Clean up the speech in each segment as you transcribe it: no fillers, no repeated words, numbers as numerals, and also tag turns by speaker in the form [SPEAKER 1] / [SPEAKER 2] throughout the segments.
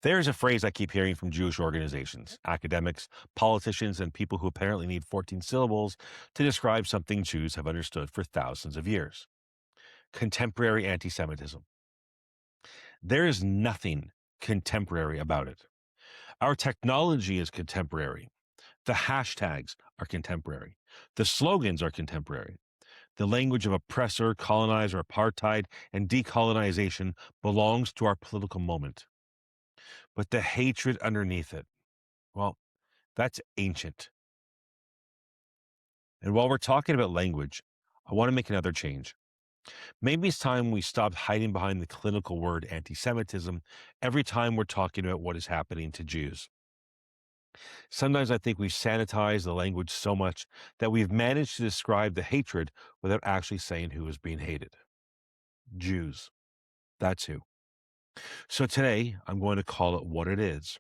[SPEAKER 1] There's a phrase I keep hearing from Jewish organizations, academics, politicians, and people who apparently need 14 syllables to describe something Jews have understood for thousands of years: contemporary anti Semitism. There is nothing contemporary about it. Our technology is contemporary. The hashtags are contemporary. The slogans are contemporary. The language of oppressor, colonizer, apartheid, and decolonization belongs to our political moment. But the hatred underneath it, well, that's ancient. And while we're talking about language, I want to make another change. Maybe it's time we stopped hiding behind the clinical word anti Semitism every time we're talking about what is happening to Jews. Sometimes I think we've sanitized the language so much that we've managed to describe the hatred without actually saying who is being hated. Jews. That's who. So today, I'm going to call it what it is: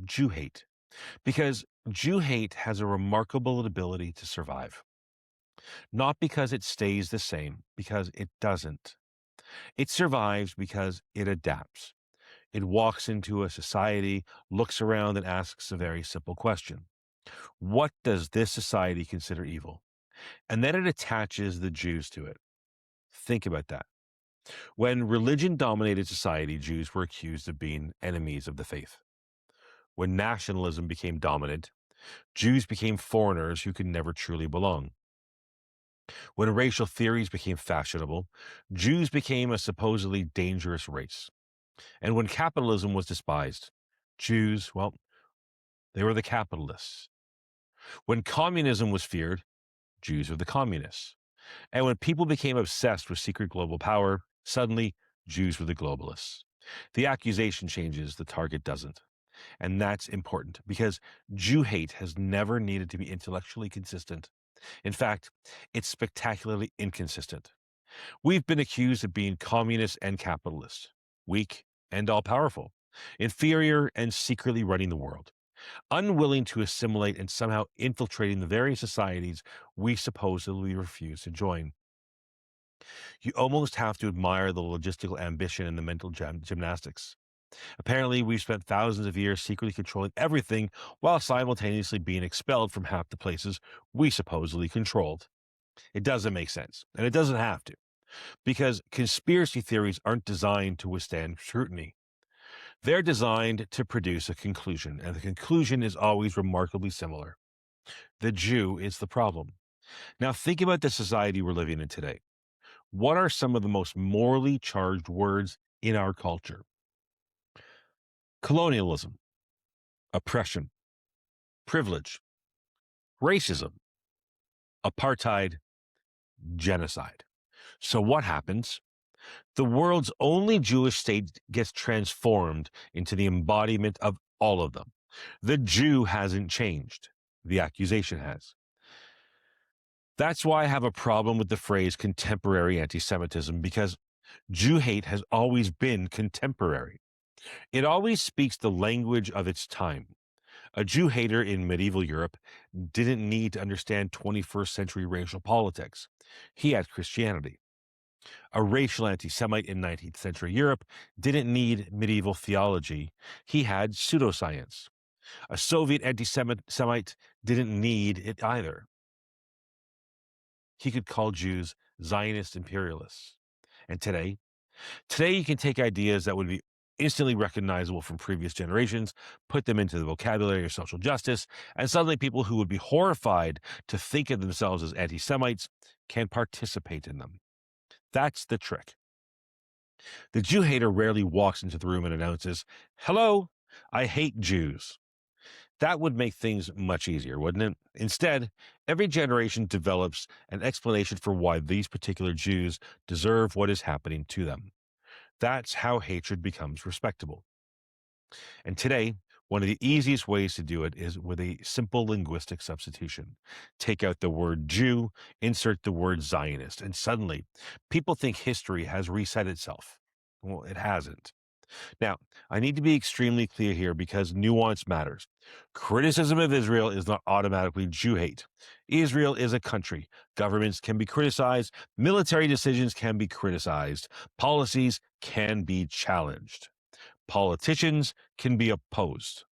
[SPEAKER 1] Jew hate. Because Jew hate has a remarkable ability to survive. Not because it stays the same, because it doesn't. It survives because it adapts. It walks into a society, looks around, and asks a very simple question: what does this society consider evil? And then it attaches the Jews to it. Think about that. When religion dominated society, Jews were accused of being enemies of the faith. When nationalism became dominant, Jews became foreigners who could never truly belong. When racial theories became fashionable, Jews became a supposedly dangerous race. And when capitalism was despised, Jews, well, they were the capitalists. When communism was feared, Jews were the communists. And when people became obsessed with secret global power, suddenly Jews were the globalists. The accusation changes, the target doesn't. And that's important because Jew hate has never needed to be intellectually consistent. In fact, it's spectacularly inconsistent. We've been accused of being communist and capitalist, weak and all powerful, inferior and secretly running the world, unwilling to assimilate and somehow infiltrating the very societies we supposedly refuse to join. You almost have to admire the logistical ambition and the mental gymnastics. Apparently, we've spent thousands of years secretly controlling everything while simultaneously being expelled from half the places we supposedly controlled. It doesn't make sense, and it doesn't have to, because conspiracy theories aren't designed to withstand scrutiny. They're designed to produce a conclusion, and the conclusion is always remarkably similar. The Jew is the problem. Now, think about the society we're living in today. What are some of the most morally charged words in our culture? Colonialism, oppression, privilege, racism, apartheid, genocide. So what happens? The world's only Jewish state gets transformed into the embodiment of all of them. The Jew hasn't changed. The accusation has. That's why I have a problem with the phrase contemporary anti-Semitism, because Jew hate has always been contemporary. It always speaks the language of its time. A Jew hater in medieval Europe didn't need to understand 21st century racial politics. He had Christianity. A racial anti-Semite in 19th century Europe didn't need medieval theology. He had pseudoscience. A Soviet anti-Semite didn't need it either. He could call Jews Zionist imperialists. And today you can take ideas that would be instantly recognizable from previous generations, put them into the vocabulary of social justice, and suddenly people who would be horrified to think of themselves as anti-Semites can participate in them. That's the trick. The Jew hater rarely walks into the room and announces, "Hello, I hate Jews." That would make things much easier, wouldn't it? Instead, every generation develops an explanation for why these particular Jews deserve what is happening to them. That's how hatred becomes respectable. And today, one of the easiest ways to do it is with a simple linguistic substitution. Take out the word Jew, insert the word Zionist, and suddenly people think history has reset itself. Well, it hasn't. Now, I need to be extremely clear here because nuance matters. Criticism of Israel is not automatically Jew hate. Israel is a country. Governments can be criticized. Military decisions can be criticized. Policies can be challenged. Politicians can be opposed.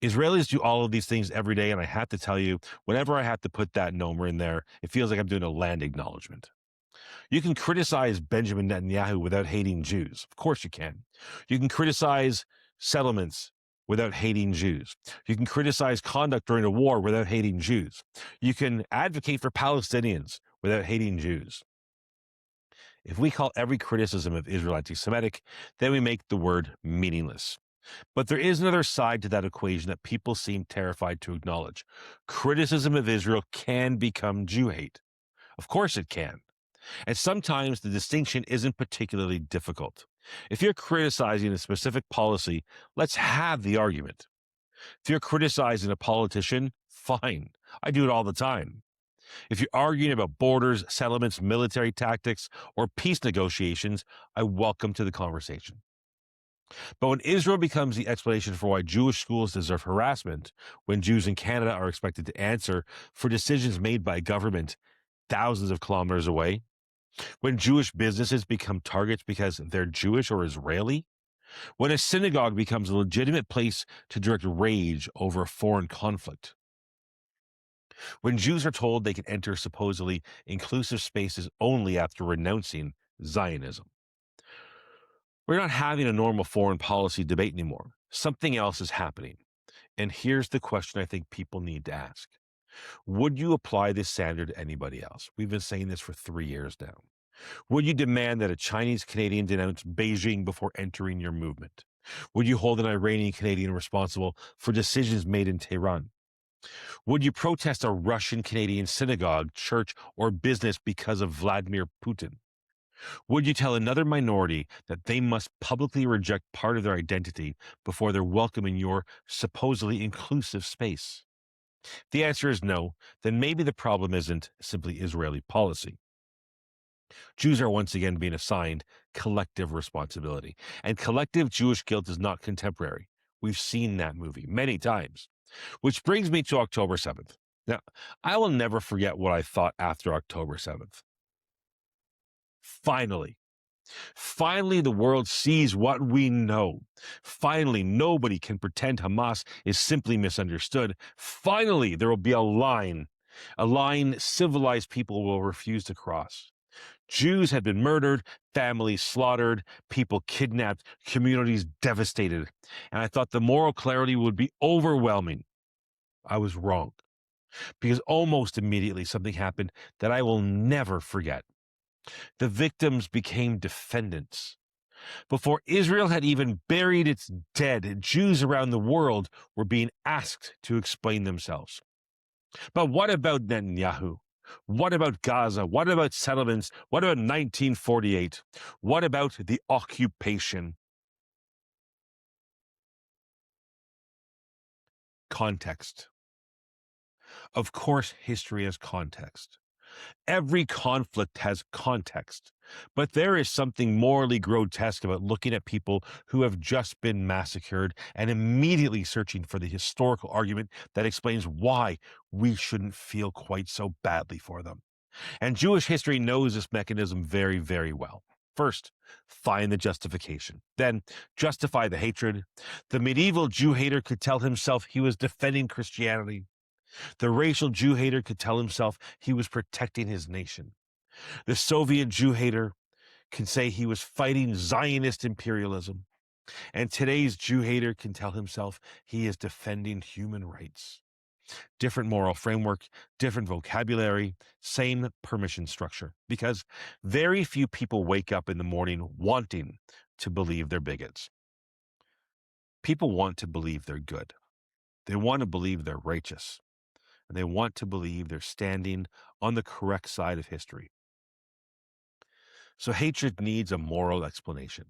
[SPEAKER 1] Israelis do all of these things every day, and I have to tell you, whenever I have to put that number in there, it feels like I'm doing a land acknowledgement. You can criticize Benjamin Netanyahu without hating Jews. Of course you can. You can criticize settlements without hating Jews. You can criticize conduct during a war without hating Jews. You can advocate for Palestinians without hating Jews. If we call every criticism of Israel anti-Semitic, then we make the word meaningless. But there is another side to that equation that people seem terrified to acknowledge. Criticism of Israel can become Jew hate. Of course it can. And sometimes the distinction isn't particularly difficult. If you're criticizing a specific policy, let's have the argument. If you're criticizing a politician, fine. I do it all the time. If you're arguing about borders, settlements, military tactics, or peace negotiations, I welcome to the conversation. But when Israel becomes the explanation for why Jewish schools deserve harassment, when Jews in Canada are expected to answer for decisions made by government thousands of kilometers away, when Jewish businesses become targets because they're Jewish or Israeli, when a synagogue becomes a legitimate place to direct rage over a foreign conflict, when Jews are told they can enter supposedly inclusive spaces only after renouncing Zionism. We're not having a normal foreign policy debate anymore. Something else is happening. And here's the question I think people need to ask. Would you apply this standard to anybody else? We've been saying this for 3 years now. Would you demand that a Chinese Canadian denounce Beijing before entering your movement? Would you hold an Iranian Canadian responsible for decisions made in Tehran? Would you protest a Russian Canadian synagogue, church, or business because of Vladimir Putin? Would you tell another minority that they must publicly reject part of their identity before they're welcome in your supposedly inclusive space? If the answer is no, then maybe the problem isn't simply Israeli policy. Jews are once again being assigned collective responsibility, and collective Jewish guilt is not contemporary. We've seen that movie many times. Which brings me to October 7th. Now, I will never forget what I thought after October 7th. Finally, the world sees what we know. Finally, nobody can pretend Hamas is simply misunderstood. Finally, there will be a line civilized people will refuse to cross. Jews had been murdered, families slaughtered, people kidnapped, communities devastated. And I thought the moral clarity would be overwhelming. I was wrong, because almost immediately something happened that I will never forget. The victims became defendants. Before Israel had even buried its dead, Jews around the world were being asked to explain themselves. But what about Netanyahu? What about Gaza? What about settlements? What about 1948? What about the occupation? Context. Of course, history has context. Every conflict has context, but there is something morally grotesque about looking at people who have just been massacred and immediately searching for the historical argument that explains why we shouldn't feel quite so badly for them. And Jewish history knows this mechanism very, very well. First, find the justification. Then, justify the hatred. The medieval Jew hater could tell himself he was defending Christianity. The racial Jew hater could tell himself he was protecting his nation. The Soviet Jew hater can say he was fighting Zionist imperialism. And today's Jew hater can tell himself he is defending human rights. Different moral framework, different vocabulary, same permission structure. Because very few people wake up in the morning wanting to believe they're bigots. People want to believe they're good. They want to believe they're righteous. And they want to believe they're standing on the correct side of history. So hatred needs a moral explanation.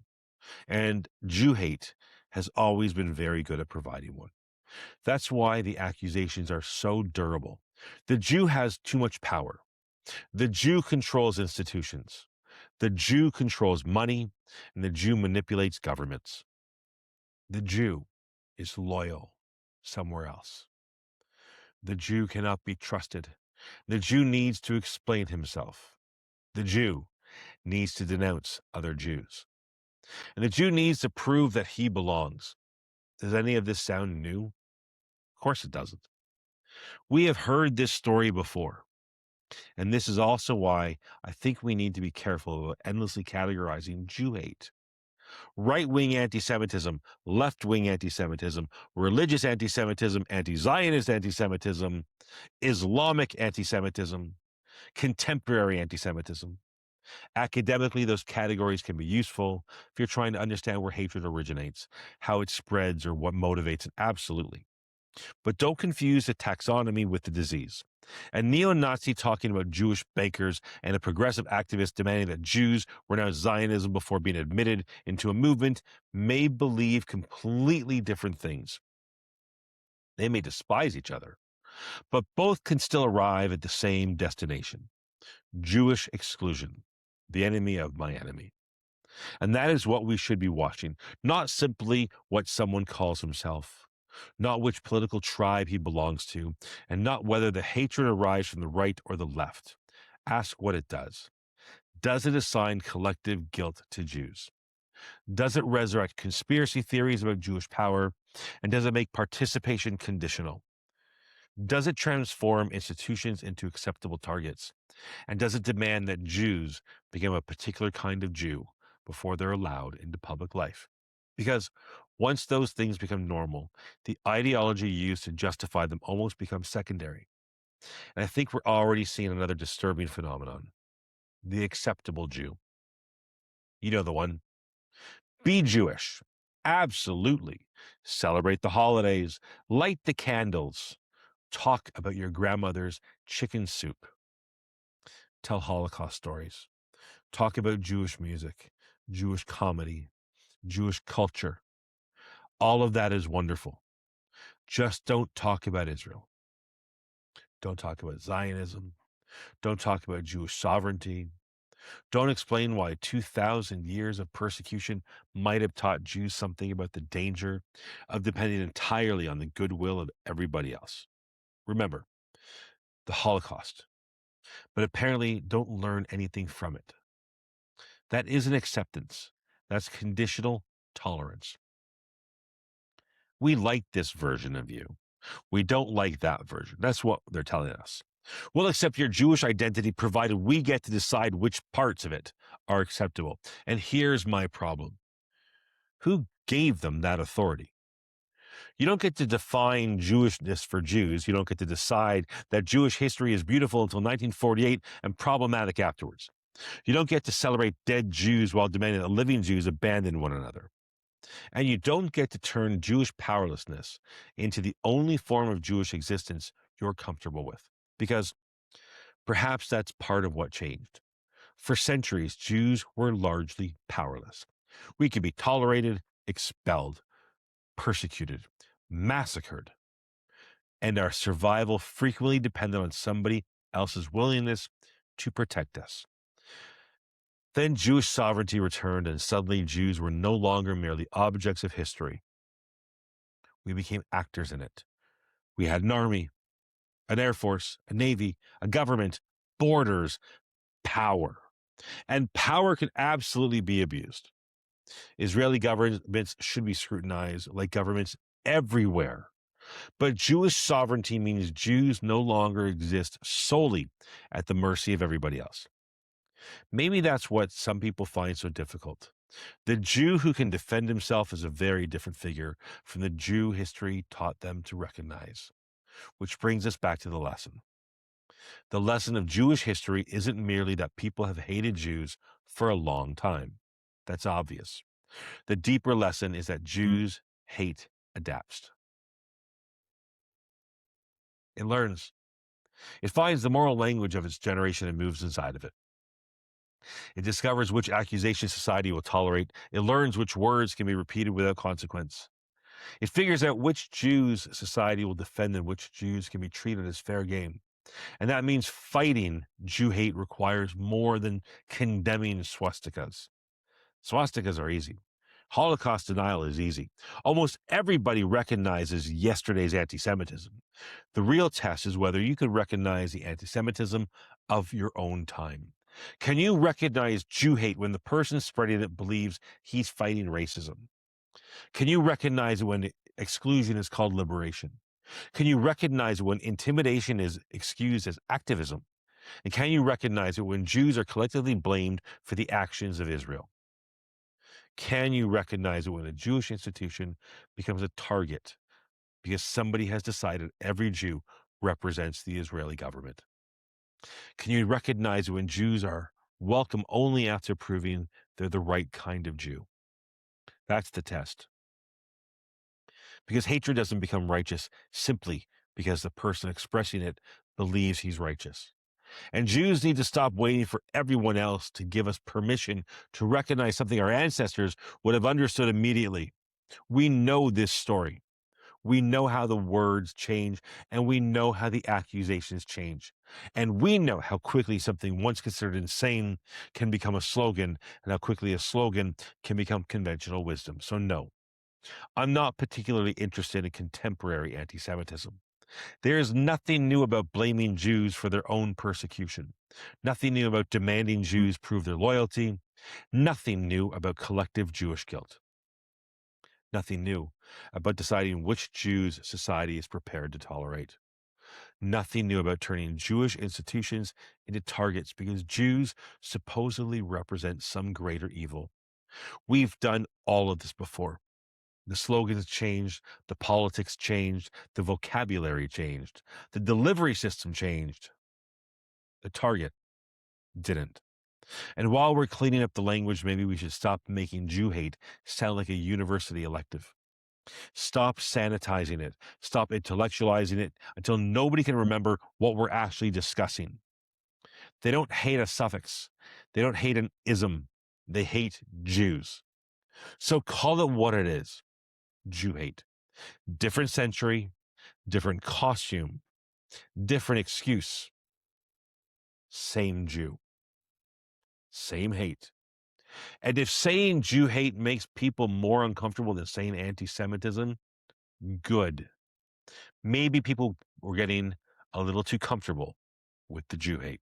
[SPEAKER 1] And Jew hate has always been very good at providing one. That's why the accusations are so durable. The Jew has too much power. The Jew controls institutions. The Jew controls money, and the Jew manipulates governments. The Jew is loyal somewhere else. The Jew cannot be trusted. The Jew needs to explain himself. The Jew needs to denounce other Jews. And the Jew needs to prove that he belongs. Does any of this sound new? Of course it doesn't. We have heard this story before. And this is also why I think we need to be careful about endlessly categorizing Jew hate. Right-wing anti-Semitism, left-wing anti-Semitism, religious anti-Semitism, anti-Zionist anti-Semitism, Islamic anti-Semitism, contemporary anti-Semitism. Academically, those categories can be useful if you're trying to understand where hatred originates, how it spreads, or what motivates it. Absolutely. But don't confuse the taxonomy with the disease. A neo-Nazi talking about Jewish bakers and a progressive activist demanding that Jews renounce Zionism before being admitted into a movement may believe completely different things. They may despise each other, but both can still arrive at the same destination: Jewish exclusion, the enemy of my enemy. And that is what we should be watching, not simply what someone calls himself, not which political tribe he belongs to, and not whether the hatred arrives from the right or the left. Ask what it does. Does it assign collective guilt to Jews? Does it resurrect conspiracy theories about Jewish power? And does it make participation conditional? Does it transform institutions into acceptable targets? And does it demand that Jews become a particular kind of Jew before they're allowed into public life? Because once those things become normal, the ideology used to justify them almost becomes secondary. And I think we're already seeing another disturbing phenomenon: the acceptable Jew. You know the one. Be Jewish. Absolutely. Celebrate the holidays. Light the candles. Talk about your grandmother's chicken soup. Tell Holocaust stories. Talk about Jewish music, Jewish comedy, Jewish culture. All of that is wonderful. Just don't talk about Israel. Don't talk about Zionism. Don't talk about Jewish sovereignty. Don't explain why 2,000 years of persecution might have taught Jews something about the danger of depending entirely on the goodwill of everybody else. Remember, the Holocaust, but apparently don't learn anything from it. That isn't acceptance. That's conditional tolerance. We like this version of you. We don't like that version. That's what they're telling us. We'll accept your Jewish identity provided we get to decide which parts of it are acceptable. And here's my problem. Who gave them that authority? You don't get to define Jewishness for Jews. You don't get to decide that Jewish history is beautiful until 1948 and problematic afterwards. You don't get to celebrate dead Jews while demanding that living Jews abandon one another. And you don't get to turn Jewish powerlessness into the only form of Jewish existence you're comfortable with. Because perhaps that's part of what changed. For centuries, Jews were largely powerless. We could be tolerated, expelled, persecuted, massacred, and our survival frequently depended on somebody else's willingness to protect us. Then Jewish sovereignty returned, and suddenly Jews were no longer merely objects of history. We became actors in it. We had an army, an air force, a navy, a government, borders, power. And power can absolutely be abused. Israeli governments should be scrutinized like governments everywhere. But Jewish sovereignty means Jews no longer exist solely at the mercy of everybody else. Maybe that's what some people find so difficult. The Jew who can defend himself is a very different figure from the Jew history taught them to recognize. Which brings us back to the lesson. The lesson of Jewish history isn't merely that people have hated Jews for a long time. That's obvious. The deeper lesson is that Jews hate adapts. It learns. It finds the moral language of its generation and moves inside of it. It discovers which accusation society will tolerate. It learns which words can be repeated without consequence. It figures out which Jews society will defend and which Jews can be treated as fair game. And that means fighting Jew hate requires more than condemning swastikas. Swastikas are easy. Holocaust denial is easy. Almost everybody recognizes yesterday's anti-Semitism. The real test is whether you can recognize the anti-Semitism of your own time. Can you recognize Jew hate when the person spreading it believes he's fighting racism? Can you recognize it when exclusion is called liberation? Can you recognize it when intimidation is excused as activism? And can you recognize it when Jews are collectively blamed for the actions of Israel? Can you recognize it when a Jewish institution becomes a target because somebody has decided every Jew represents the Israeli government? Can you recognize it when Jews are welcome only after proving they're the right kind of Jew? That's the test. Because hatred doesn't become righteous simply because the person expressing it believes he's righteous. And Jews need to stop waiting for everyone else to give us permission to recognize something our ancestors would have understood immediately. We know this story. We know how the words change, and we know how the accusations change. And we know how quickly something once considered insane can become a slogan, and how quickly a slogan can become conventional wisdom. So no, I'm not particularly interested in contemporary anti-Semitism. There is nothing new about blaming Jews for their own persecution. Nothing new about demanding Jews prove their loyalty. Nothing new about collective Jewish guilt. Nothing new about deciding which Jews society is prepared to tolerate. Nothing new about turning Jewish institutions into targets because Jews supposedly represent some greater evil. We've done all of this before. The slogans changed, the politics changed, the vocabulary changed, the delivery system changed. The target didn't. And while we're cleaning up the language, maybe we should stop making Jew hate sound like a university elective. Stop sanitizing it. Stop intellectualizing it until nobody can remember what we're actually discussing. They don't hate a suffix. They don't hate an ism. They hate Jews. So call it what it is. Jew hate. Different century, different costume, different excuse. Same Jew. Same hate. And if saying Jew hate makes people more uncomfortable than saying anti-Semitism, good. Maybe people were getting a little too comfortable with the Jew hate.